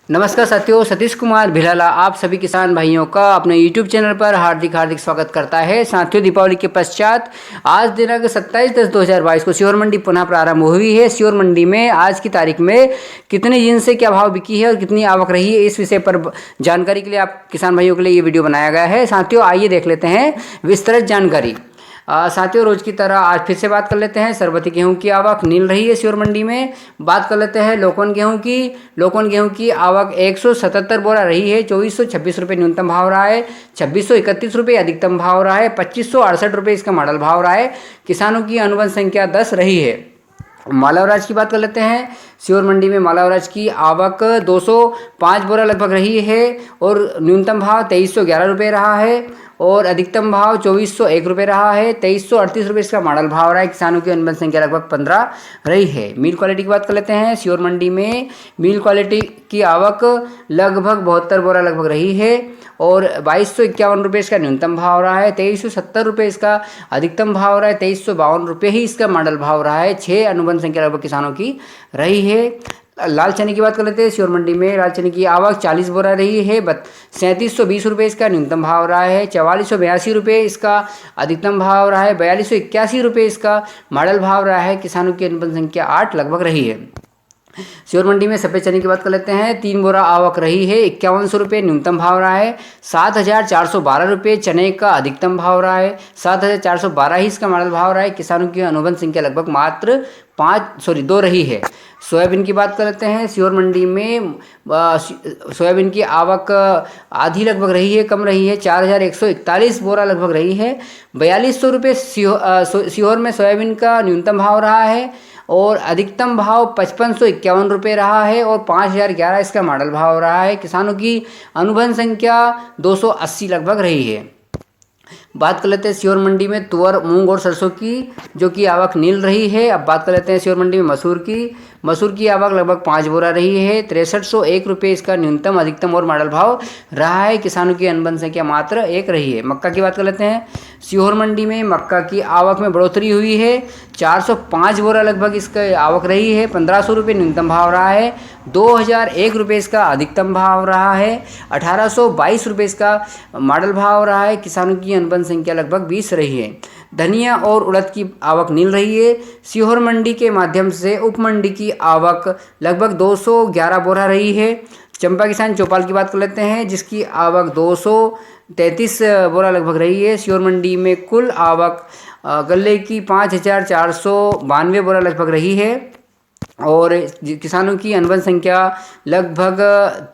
नमस्कार साथियों, सतीश कुमार भिलाला आप सभी किसान भाइयों का अपने YouTube चैनल पर हार्दिक हार्दिक स्वागत करता है। साथियों, दीपावली के पश्चात आज दिनांक 27/10/2022 को श्योर मंडी पुनः प्रारंभ हुई है। श्योर मंडी में आज की तारीख में कितने जिन से क्या भाव बिकी है और कितनी आवक रही है, इस विषय पर जानकारी के लिए आप किसान भाइयों के लिए ये वीडियो बनाया गया है। साथियों, आइए देख लेते हैं विस्तृत जानकारी। साथियों, रोज की तरह आज फिर से बात कर लेते हैं सरबती गेहूं की आवक नील रही है श्योर मंडी में। बात कर लेते हैं लोकवन गेहूं की आवक 177 बोरा रही है। 2426 रुपये न्यूनतम भाव रहा है, 2631 रुपये अधिकतम भाव रहा है, 2568 रुपये इसका मॉडल भाव रहा है। किसानों की अनुबंध संख्या 10 रही है। मालावराज की बात कर लेते हैं। श्योर मंडी में मालावराज की आवक 205 बोरा लगभग रही है और न्यूनतम भाव 2311 रुपये रहा है और अधिकतम भाव 2401 रुपये रहा है। 2338 रुपये इसका मॉडल भाव रहा है। किसानों की अनुबंध संख्या लगभग 15 रही है। मिल क्वालिटी की बात कर लेते हैं। श्योर मंडी में मिल क्वालिटी की आवक लगभग 72 बोरा लगभग रही है और 2251 रुपये इसका न्यूनतम भाव रहा है। 2370 रुपये इसका अधिकतम भाव रहा है। 2352 रुपये ही इसका मॉडल भाव रहा है। 6 अनुबंध संख्या लगभग किसानों की रही है। लाल चने की बात कर लेते हैं। श्योर मंडी में लाल चने की आवक 40 बोरा रही है। 3720 रुपये इसका न्यूनतम भाव रहा है। 4482 रुपये इसका अधिकतम भाव रहा है। 4281 रुपये इसका मॉडल भाव रहा है। किसानों की अनुबंध संख्या 8 लगभग रही है। श्योर मंडी में सफ़ेद चने की बात कर लेते हैं। 3 बोरा आवक रही है। 5100 रुपये न्यूनतम भाव रहा है। 7412 रुपये चने का अधिकतम भाव रहा है। 7412 ही इसका मॉडल भाव रहा है। किसानों की अनुबंध संख्या लगभग मात्र 2 रही है। सोयाबीन की बात कर लेते हैं। श्योर मंडी में सोयाबीन की आवक आधी लगभग रही है, कम रही है। 4141 बोरा लगभग रही है। 4200 रुपये सीहोर में सोयाबीन का न्यूनतम भाव रहा है और अधिकतम भाव 5551 रुपये रहा है और 5011 इसका मॉडल भाव रहा है। किसानों की अनुबंध संख्या 280 लगभग रही है। बात कर लेते हैं श्योर मंडी में तुअर, मूंग और सरसों की, जो कि आवक नील रही है। अब बात कर लेते हैं श्योर मंडी में मसूर की आवक लगभग 5 बोरा रही है। 6301 रुपये इसका न्यूनतम अधिकतम और मॉडल भाव रहा है। किसानों की अनुबंध संख्या मात्र 1 रही है। मक्का की बात कर लेते हैं। सीहोर मंडी में मक्का की आवक में बढ़ोतरी हुई है। 405 बोरा लगभग इसका आवक रही है। 1500 रुपये न्यूनतम भाव रहा है। 2001 रुपये इसका अधिकतम भाव रहा है। 1822 रुपये इसका मॉडल भाव रहा है। किसानों की अनुबंध संख्या लगभग 20 रही है। धनिया और उड़द की आवक नील रही है। सीहोर मंडी के माध्यम से उप मंडी की आवक लगभग 211 बोरा रही है। चंपा किसान चौपाल की बात कर लेते हैं, जिसकी आवक 233 बोरा लगभग रही है। सीहोर मंडी में कुल आवक गल्ले की 5492 बोरा लगभग रही है और किसानों की अनुबंध संख्या लगभग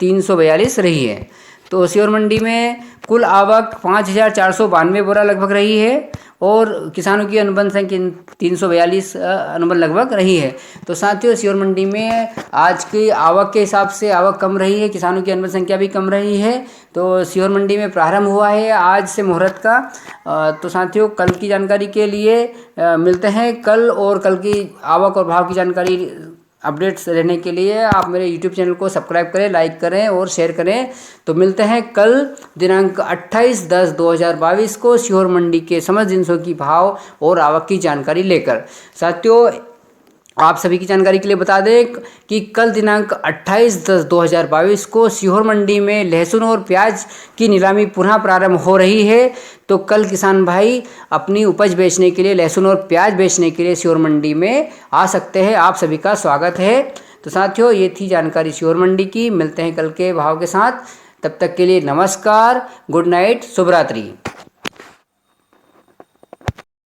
342 रही है। तो सीहोर मंडी में कुल आवक 5492 बोरा लगभग रही है और किसानों की अनुबंध संख्या 342 अनुबंध लगभग रही है। तो साथियों, सीहोर मंडी में आज की आवक के हिसाब से आवक कम रही है, किसानों की अनुबंध संख्या भी कम रही है। तो सीहोर मंडी में प्रारंभ हुआ है आज से मुहूर्त का। तो साथियों, कल की जानकारी के लिए मिलते हैं कल, और कल की आवक और भाव की जानकारी अपडेट्स रहने के लिए आप मेरे YouTube चैनल को सब्सक्राइब करें, लाइक करें और शेयर करें। तो मिलते हैं कल दिनांक 28/10/2022 को सीहोर मंडी के समस्त जिनसों की भाव और आवक की जानकारी लेकर। साथियों, आप सभी की जानकारी के लिए बता दें कि कल दिनांक 28/10/2022 को सीहोर मंडी में लहसुन और प्याज की नीलामी पुनः प्रारंभ हो रही है। तो कल किसान भाई अपनी उपज बेचने के लिए, लहसुन और प्याज बेचने के लिए सीहोर मंडी में आ सकते हैं। आप सभी का स्वागत है। तो साथियों, ये थी जानकारी सीहोर मंडी की। मिलते हैं कल के भाव के साथ। तब तक के लिए नमस्कार, गुड नाइट, शुभ रात्रि।